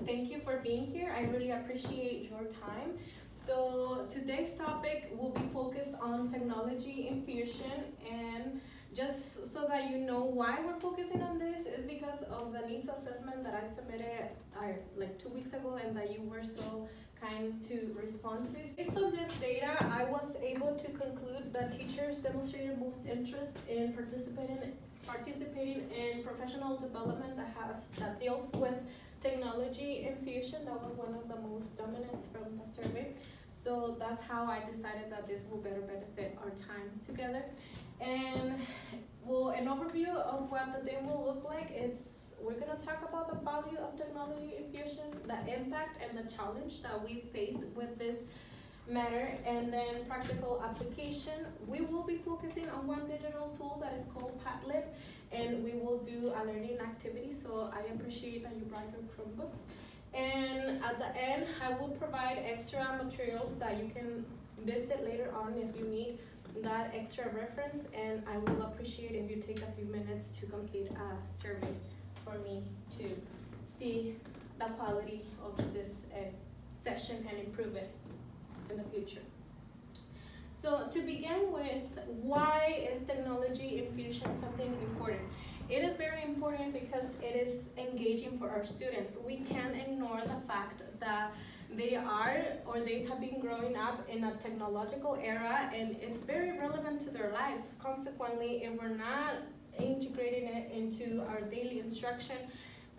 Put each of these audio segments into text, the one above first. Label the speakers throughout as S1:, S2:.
S1: thank you for being here. I really appreciate your time. So today's topic will be focused on technology infusion, and just so that you know why we're focusing on this is because of the needs assessment that I submitted like 2 weeks ago and that you were so kind to respond to. Based on this data, I was able to conclude that teachers demonstrated most interest in participating in professional development that deals with technology infusion. That was one of the most dominants from the survey. So that's how I decided that this will better benefit our time together. And well, an overview of what the day will look like, we're gonna talk about the value of technology infusion, the impact and the challenge that we faced with this matter, and then practical application. We will be focusing on one digital tool that is called Padlet, and we will do a learning activity. So I appreciate that you brought your Chromebooks. And at the end, I will provide extra materials that you can visit later on if you need that extra reference, and I will appreciate if you take a few minutes to complete a survey for me to see the quality of this session and improve it in the future. So to begin with, why is technology infusion something important? It is very important because it is engaging for our students. We can't ignore the fact that they have been growing up in a technological era, and it's very relevant to their lives. Consequently, if we're not integrating it into our daily instruction,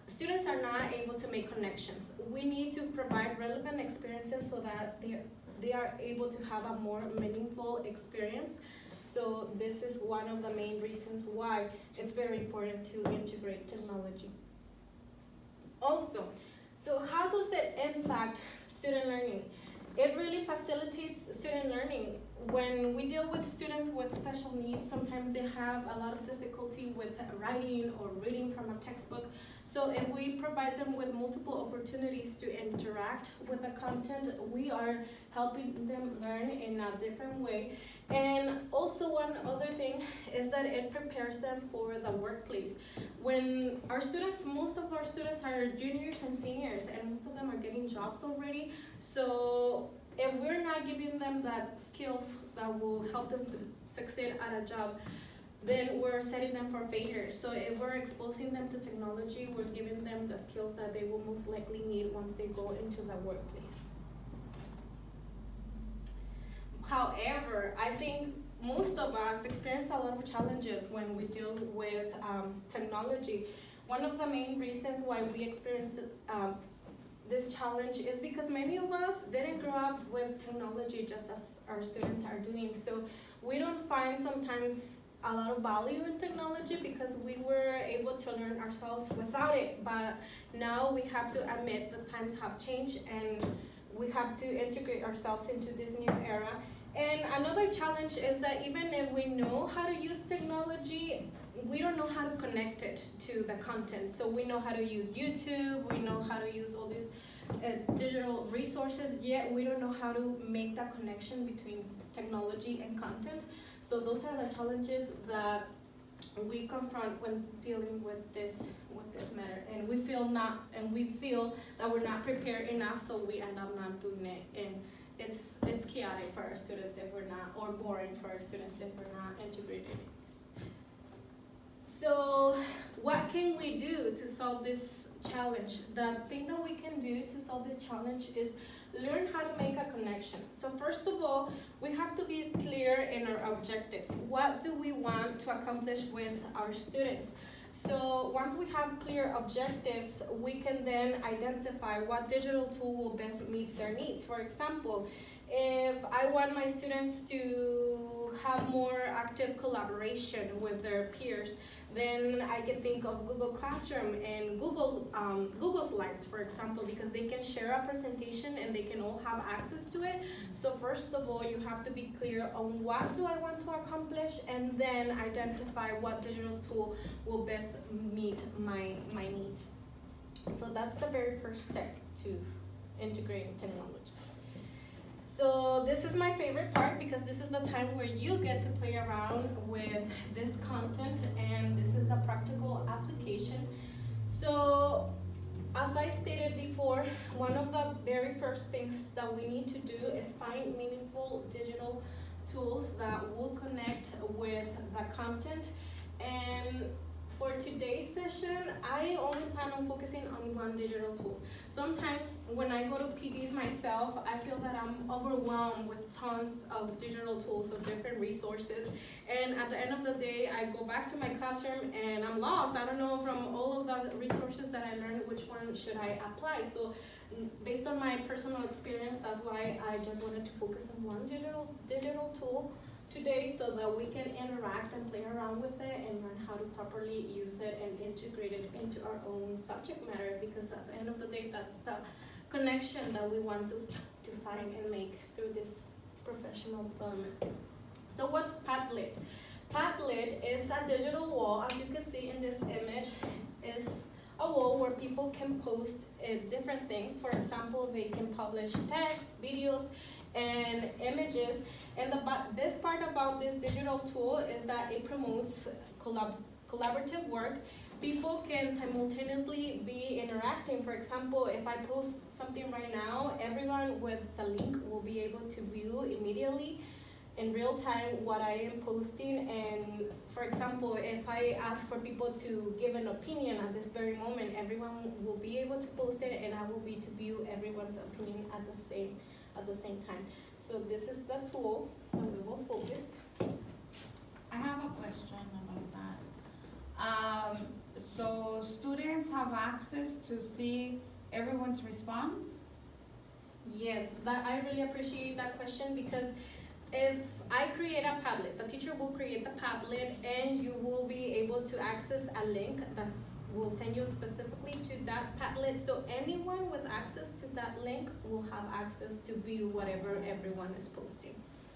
S1: students are not able to make connections. We need to provide relevant experiences so that they are able to have a more meaningful experience. So this is one of the main reasons why it's very important to integrate technology. Also, so how does it impact student learning? It really facilitates student learning. When we deal with students with special needs, sometimes they have a lot of difficulty with writing or reading from a textbook. So if we provide them with multiple opportunities to interact with the content, we are helping them learn in a different way. And also one other thing is that it prepares them for the workplace. When most of our students are juniors and seniors, and most of them are getting jobs already. So if we're not giving them that skills that will help them succeed at a job, then we're setting them for failure. So if we're exposing them to technology, we're giving them the skills that they will most likely need once they go into the workplace. However, I think most of us experience a lot of challenges when we deal with technology. One of the main reasons why we experience this challenge is because many of us didn't grow up with technology just as our students are doing. So we don't find sometimes a lot of value in technology because we were able to learn ourselves without it. But now we have to admit that times have changed and we have to integrate ourselves into this new era. And another challenge is that even if we know how to use technology, we don't know how to connect it to the content. So we know how to use YouTube, we know how to use all these digital resources, yet we don't know how to make that connection between technology and content. So those are the challenges that we confront when dealing with this matter, and we feel that we're not prepared enough, so we end up not doing it. And it's chaotic for our students if we're not, or boring for our students if we're not integrated. So what can we do to solve this challenge? The thing that we can do to solve this challenge is learn how to make a connection. So first of all, we have to be clear in our objectives. What do we want to accomplish with our students? So once we have clear objectives, we can then identify what digital tool will best meet their needs. For example, if I want my students to have more active collaboration with their peers, then I can think of Google Classroom and Google Slides, for example, because they can share a presentation and they can all have access to it. So first of all, you have to be clear on what do I want to accomplish, and then identify what digital tool will best meet my needs. So that's the very first step to integrating technology. So this is my favorite part because this is the time where you get to play around with this content, and this is a practical application. So as I stated before, one of the very first things that we need to do is find meaningful digital tools that will connect with the content. And for today's session, I only plan on focusing on one digital tool. Sometimes when I go to PDs myself, I feel that I'm overwhelmed with tons of digital tools, of different resources. And at the end of the day, I go back to my classroom and I'm lost. I don't know from all of the resources that I learned, which one should I apply. So based on my personal experience, that's why I just wanted to focus on one digital tool today, so that we can interact and play around with it and learn how to properly use it and integrate it into our own subject matter, because at the end of the day, that's the connection that we want to find and make through this professional development. So what's Padlet? Padlet is a digital wall, as you can see in this image, is a wall where people can post different things. For example, they can publish text, videos, and images. And the best part about this digital tool is that it promotes collaborative work. People can simultaneously be interacting. For example, if I post something right now, everyone with the link will be able to view immediately in real time what I am posting. And for example, if I ask for people to give an opinion at this very moment, everyone will be able to post it, and I will be to view everyone's opinion at the same time. So this is the tool that we will focus.
S2: I have a question about that. So students have access to see everyone's response?
S1: Yes, that I really appreciate that question, because if I create a Padlet, the teacher will create the Padlet, and you will be able to access a link that will send you specifically to that Padlet. So anyone with access to that link will have access to view whatever everyone is posting.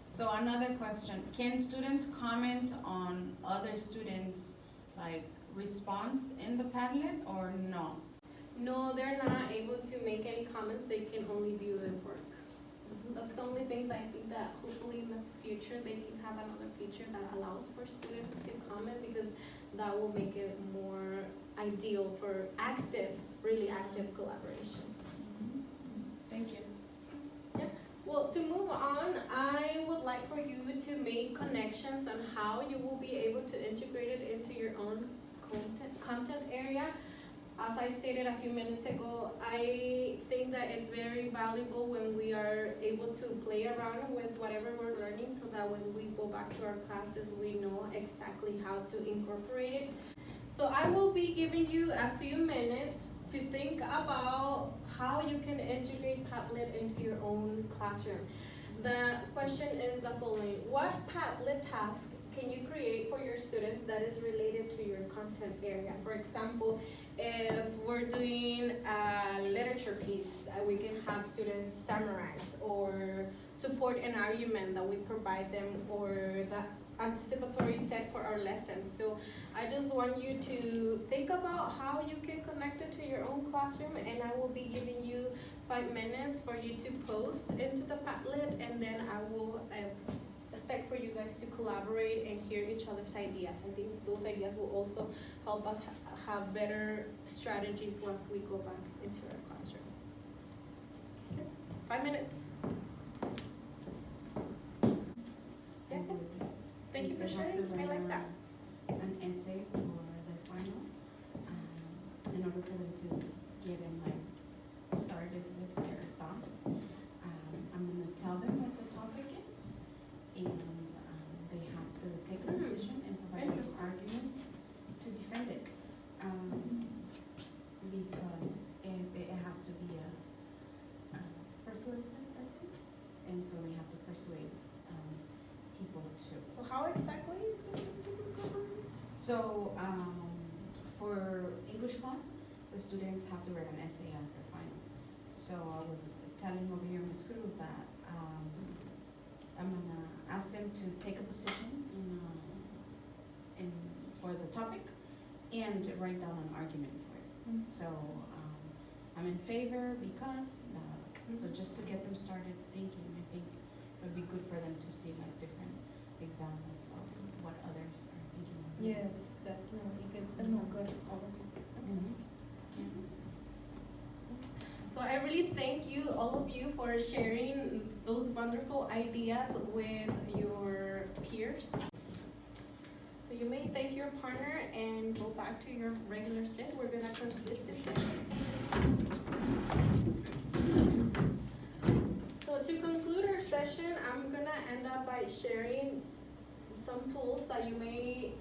S2: So another question, can students comment on other students' like response in the Padlet or no?
S1: No, they're not able to make any comments. They can only view their work. That's the only thing that I think that hopefully in the future they can have another feature that allows for students to comment, because that will make it more ideal for really active collaboration.
S2: Thank you.
S1: Yeah. Well, to move on, I would like for you to make connections on how you will be able to integrate it into your own content area. As I stated a few minutes ago, I think that it's very valuable when we are able to play around with whatever we're learning, so that when we go back to our classes, we know exactly how to incorporate it. So I will be giving you a few minutes to think about how you can integrate Padlet into your own classroom. The question is the following: what Padlet task can you create for your students that is related to your content area? For example, if we're doing a literature piece, we can have students summarize or support an argument that we provide them, or the anticipatory set for our lessons. So I just want you to think about how you can connect it to your own classroom, and I will be giving you 5 minutes for you to post into the Padlet, and then I will expect for you guys to collaborate and hear each other's ideas. I think those ideas will also help us have better strategies once we go back into our classroom. Okay. 5 minutes. Yeah. Thank you for sharing. I like that.
S3: An essay for the final, in order for them to get in started with their thoughts. I'm going to tell them what the topic is, and they have to take a position and provide an argument to defend it, because it has to be a persuasive essay, and so they have to persuade people to.
S1: So how exactly is it to be covered?
S3: So for English class, the students have to write an essay as their final. So I was telling over here Ms. Cruz that I'm gonna ask them to take a position in for the topic and write down an argument for it. So I'm in favor because so just to get them started thinking, I think it would be good for them to see different examples of what others are thinking.
S1: Yes, definitely. It gives them a good overview. Okay. I really thank you, all of you, for sharing those wonderful ideas with your peers. So you may thank your partner and go back to your regular set. We're gonna conclude this session. So to conclude our session, I'm gonna end up by sharing some tools that you may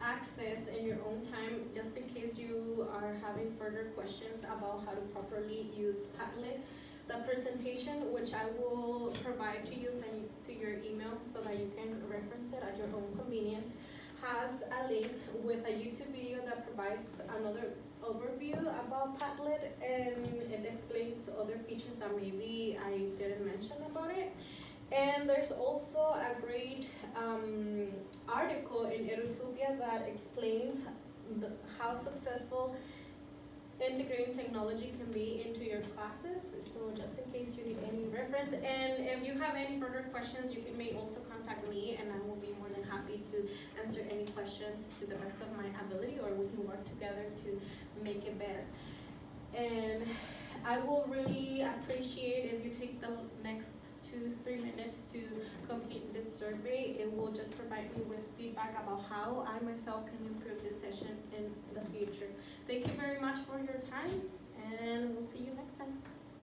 S1: access in your own time, just in case you are having further questions about how to properly use Padlet. The presentation, which I will provide to you, send to your email so that you can reference it at your own convenience, has a link with a YouTube video that provides another overview about Padlet, and it explains other features that maybe I didn't mention about it. And there's also a great article in Edutopia that explains how successful integrating technology can be into your classes. So just in case you need any reference, and if you have any further questions, you may also contact me, and I will be more than happy to answer any questions to the best of my ability, or we can work together to make it better. And I will really appreciate if you take the next 2-3 minutes to complete this survey. It will just provide me with feedback about how I myself can improve this session in the future. Thank you very much for your time, and we'll see you next time.